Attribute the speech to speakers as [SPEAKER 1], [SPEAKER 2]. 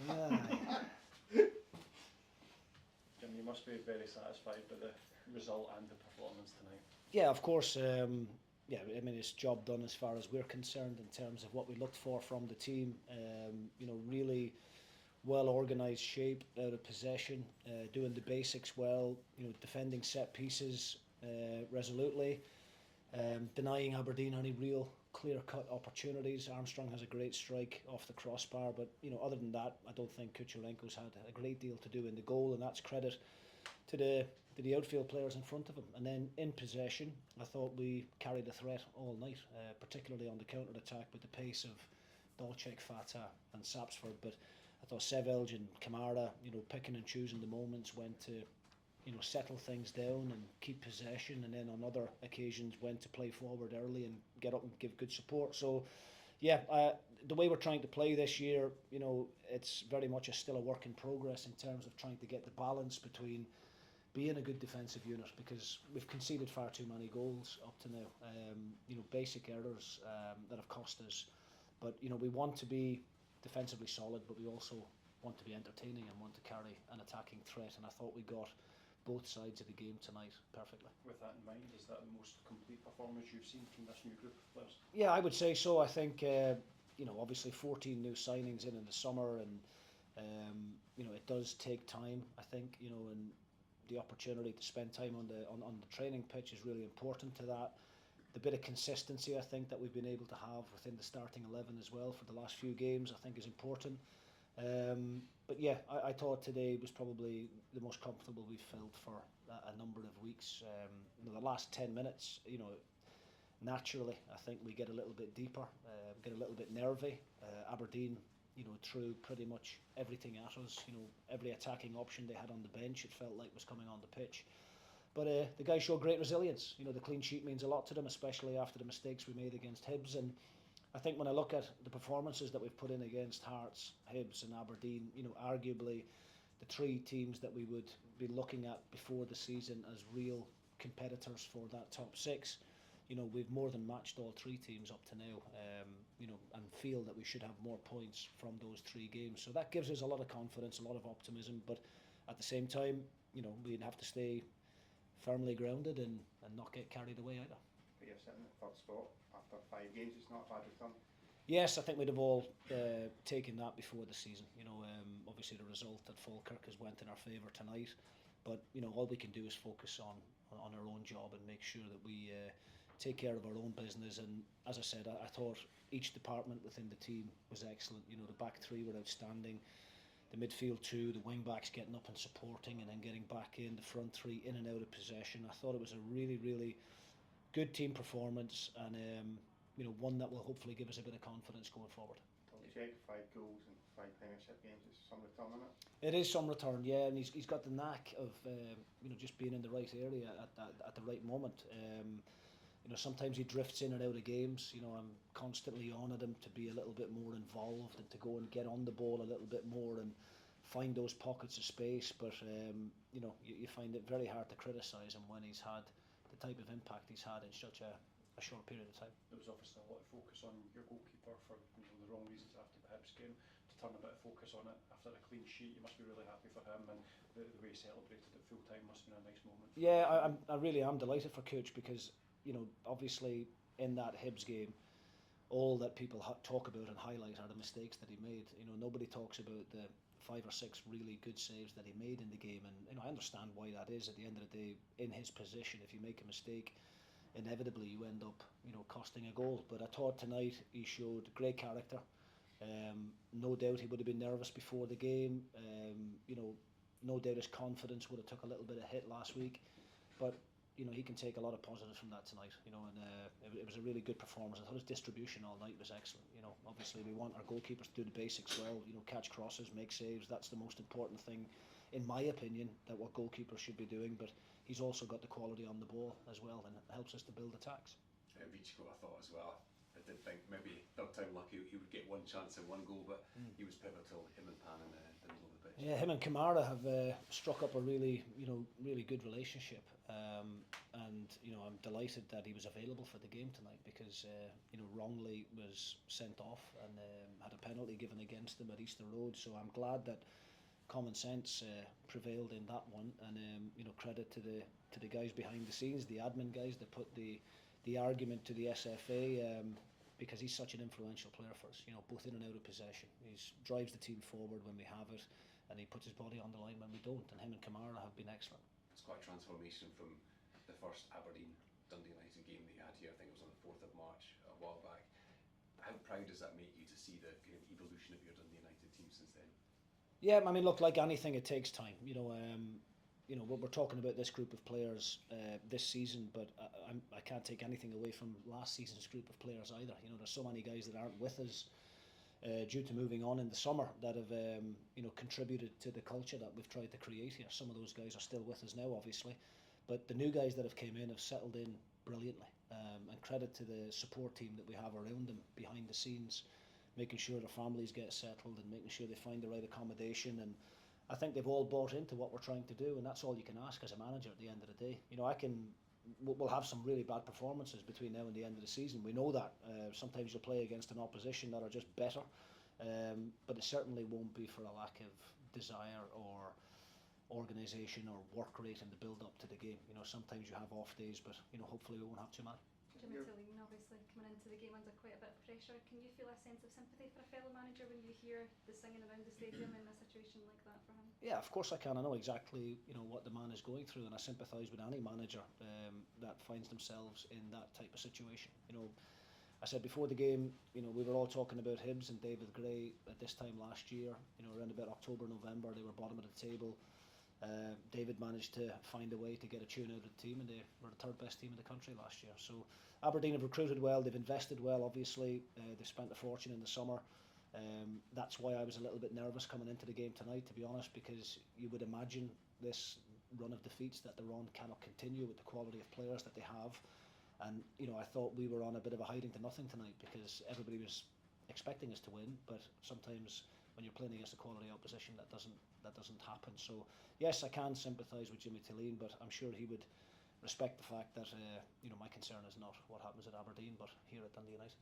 [SPEAKER 1] Yeah.
[SPEAKER 2] Jim, you must be very satisfied with the result and the performance tonight.
[SPEAKER 1] Yeah, of course. Yeah, I mean, it's job done as far as we're concerned in terms of what we looked for from the team. Really well organised shape, out of possession, doing the basics well. Defending set pieces resolutely, denying Aberdeen any real clear-cut opportunities. Armstrong has a great strike off the crossbar, but other than that, I don't think Kucherenko's had a great deal to do in the goal, and that's credit to the outfield players in front of him. And then in possession, I thought we carried the threat all night, particularly on the counter-attack with the pace of Belchek, Fata and Sapsford. But I thought Seel and Kamara, picking and choosing the moments when to settle things down and keep possession, and then on other occasions when to play forward early and get up and give good support. So yeah, the way we're trying to play this year, it's very much still a work in progress in terms of trying to get the balance between being a good defensive unit, because we've conceded far too many goals up to now. Basic errors that have cost us. But we want to be defensively solid, but we also want to be entertaining and want to carry an attacking threat. And I thought we got both sides of the game tonight perfectly.
[SPEAKER 2] With that in mind, is that the most complete performance you've seen from this new group of players?
[SPEAKER 1] Yeah, I would say so. I think obviously 14 new signings in the summer, and it does take time. I think and the opportunity to spend time on the training pitch is really important to that. The bit of consistency I think that we've been able to have within the starting 11 as well for the last few games I think is important. But yeah, I thought today was probably the most comfortable we've felt for a number of weeks. The last 10 minutes, naturally I think we get a little bit deeper, get a little bit nervy. Aberdeen threw pretty much everything at us. Every attacking option they had on the bench, it felt like was coming on the pitch. But the guys show great resilience. The clean sheet means a lot to them, especially after the mistakes we made against Hibs. And I think when I look at the performances that we've put in against Hearts, Hibs and Aberdeen, arguably the three teams that we would be looking at before the season as real competitors for that top six, we've more than matched all three teams up to now, and feel that we should have more points from those three games. So that gives us a lot of confidence, a lot of optimism, but at the same time, we'd have to stay firmly grounded and not get carried away either.
[SPEAKER 3] But you're sitting in the third spot after 5 games, it's not a bad return.
[SPEAKER 1] Yes, I think we'd have all taken that before the season. Obviously the result at Falkirk has went in our favour tonight, but all we can do is focus on our own job and make sure that we take care of our own business. And as I said, I thought each department within the team was excellent. The back three were outstanding. The midfield two, the wing backs getting up and supporting and then getting back in, the front three in and out of possession. I thought it was a really, really good team performance, and one that will hopefully give us a bit of confidence going forward.
[SPEAKER 3] Belchek, 5 goals in 5 Premiership games, is some return on it?
[SPEAKER 1] It is some return, yeah, and he's got the knack of just being in the right area at the right moment. Sometimes he drifts in and out of games. I'm constantly on at him to be a little bit more involved and to go and get on the ball a little bit more and find those pockets of space. But you find it very hard to criticise him when he's had the type of impact he's had in such a short period of time.
[SPEAKER 2] There was obviously a lot of focus on your goalkeeper for the wrong reasons after the Hibs game. To turn a bit of focus on it after a clean sheet, you must be really happy for him, and the way he celebrated it full time must have been a nice moment.
[SPEAKER 1] Yeah, I really am delighted for Cooch, because obviously in that Hibs game, all that people talk about and highlight are the mistakes that he made. Nobody talks about the 5 or 6 really good saves that he made in the game, and I understand why that is. At the end of the day, in his position, if you make a mistake, inevitably you end up costing a goal. But I thought tonight he showed great character. No doubt he would have been nervous before the game. No doubt his confidence would have took a little bit of hit last week, but he can take a lot of positives from that tonight. And it was a really good performance. I thought his distribution all night was excellent. Obviously we want our goalkeepers to do the basics well. Catch crosses, make saves. That's the most important thing, in my opinion, that what goalkeepers should be doing. But he's also got the quality on the ball as well, and it helps us to build attacks.
[SPEAKER 4] Vichko, I thought as well. I did think maybe third time lucky he would get one chance and one goal, but he was pivotal. Him and Pan in the middle of the pitch.
[SPEAKER 1] Yeah, him and Kamara have struck up a really good relationship. And I'm delighted that he was available for the game tonight because wrongly was sent off and had a penalty given against him at Easter Road. So I'm glad that common sense prevailed in that one, and credit to the guys behind the scenes, the admin guys that put the argument to the SFA, because he's such an influential player for us, both in and out of possession. He drives the team forward when we have it, and he puts his body on the line when we don't, and him and Kamara have been excellent.
[SPEAKER 4] It's quite a transformation from the first Aberdeen Dundee United game that you had here. I think it was on the 4th of March a while back. How proud does that make you to see the kind of evolution of your Dundee United team since then?
[SPEAKER 1] Yeah, I mean, look, like anything, it takes time. We're talking about this group of players this season, but I can't take anything away from last season's group of players either. There's so many guys that aren't with us due to moving on in the summer that have contributed to the culture that we've tried to create here. Some of those guys are still with us now, obviously, but the new guys that have came in have settled in brilliantly. And credit to the support team that we have around them behind the scenes, making sure their families get settled and making sure they find the right accommodation. And I think they've all bought into what we're trying to do, and that's all you can ask as a manager at the end of the day. We'll have some really bad performances between now and the end of the season. We know that. Sometimes you'll play against an opposition that are just better, but it certainly won't be for a lack of desire or organisation or work rate in the build-up to the game. Sometimes you have off days, but hopefully we won't have too many.
[SPEAKER 5] Jim Goodwin, obviously coming into the game under quite a bit of pressure. Can you feel a sense of sympathy for a fellow manager when you hear the singing around the stadium in a situation like that for him? Yeah,
[SPEAKER 1] of course I can. I know exactly what the man is going through, and I sympathise with any manager that finds themselves in that type of situation. I said before the game, we were all talking about Hibs and David Gray at this time last year. Around about October, November, they were bottom of the table. David managed to find a way to get a tune out of the team, and they were the third best team in the country last year. So Aberdeen have recruited well, they've invested well, obviously. They've spent a fortune in the summer. That's why I was a little bit nervous coming into the game tonight, to be honest, because you would imagine this run of defeats that they're on cannot continue with the quality of players that they have. And I thought we were on a bit of a hiding to nothing tonight because everybody was expecting us to win, but sometimes when you're playing against a quality opposition, that doesn't happen. So yes, I can sympathise with Jimmy Tilleen, but I'm sure he would respect the fact that my concern is not what happens at Aberdeen, but here at Dundee United.